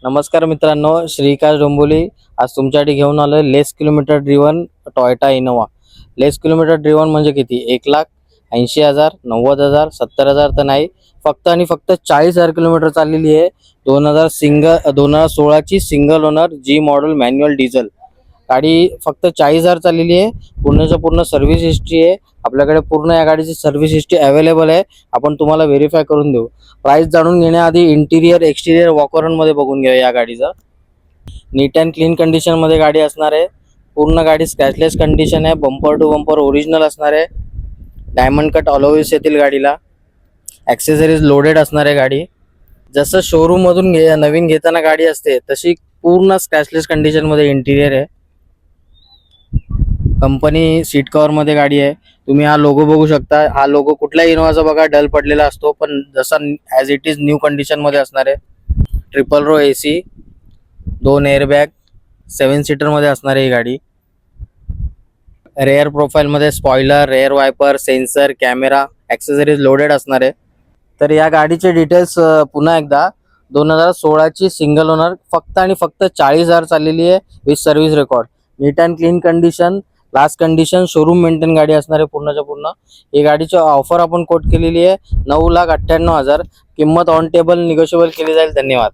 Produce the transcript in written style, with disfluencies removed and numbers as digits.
नमस्कार मित्रांनो, श्रीकांत डोंबोली आज तुमच्यासाठी घेऊन आलोय लेस किलोमीटर ड्रिवन टोयोटा इनोवा। लेस किलोमीटर ड्रिवन म्हणजे किती? 1,80,000, 90,000, 70,000 तर नाही, फक्त आणि फक्त 40,000 किलोमीटर चाललेली आहे। 2016 ची सिंगल ओनर जी मॉडेल मॅन्युअल डिझेल गाडी फक्त 40,000 चाललेली आहे। पूर्णच्या पूर्ण सर्व्हिस हिस्ट्री आहे आपल्याकडे। पूर्ण या गाडीची सर्व्हिस हिस्ट्री अवेलेबल आहे, आपण तुम्हाला व्हेरीफाय करून देऊ। प्राइस जाणून घेण्याआधी इंटिरियर एक्सटिरियर वॉकअराउंड मध्ये बघून घ्या। या गाडीचा नीट अँड क्लीन कंडिशन मध्ये गाडी असणार आहे। पूर्ण गाडी स्क्रॅचलेस कंडिशन आहे, बंपर टू बंपर ओरिजिनल असणार आहे। डायमंड कट ऑलोव्हिस येतील गाडीला। ॲक्सेसरीज लोडेड असणार आहे गाडी। जसं शोरूम मधून नवीन घेताना गाडी असते तशी पूर्ण स्क्रॅचलेस कंडिशन मध्ये इंटिरियर आहे। कंपनी सीट कव्हर मध्ये गाडी आहे। तुम्ही हा लोगो बघू शकता। हा लोगो कुठल्याही इनोवाचा बघा डल पडलेला असतो, पण जसा as it is new condition मध्ये असणार आहे। Triple row AC, 2 airbag, 7 seater मध्ये असणार आहे ही गाडी। रेअर प्रोफाइल मध्ये spoiler, rear wiper, sensor, camera, accessories loaded असणार आहे। तर या गाडीचे डिटेल्स पुन्हा एकदा, 2016 ची सिंगल ओनर, फक्त आणि फक्त 40,000 चाललेली आहे with service record. Neat and clean condition, last condition, showroom maintain गाडी असणार आहे पूर्णच्या पूर्ण। ही गाडीची ऑफर आपण कोट केलेली आहे 9,98,000। किंमत ऑन टेबल निगोशिएबल केली जाईल। धन्यवाद।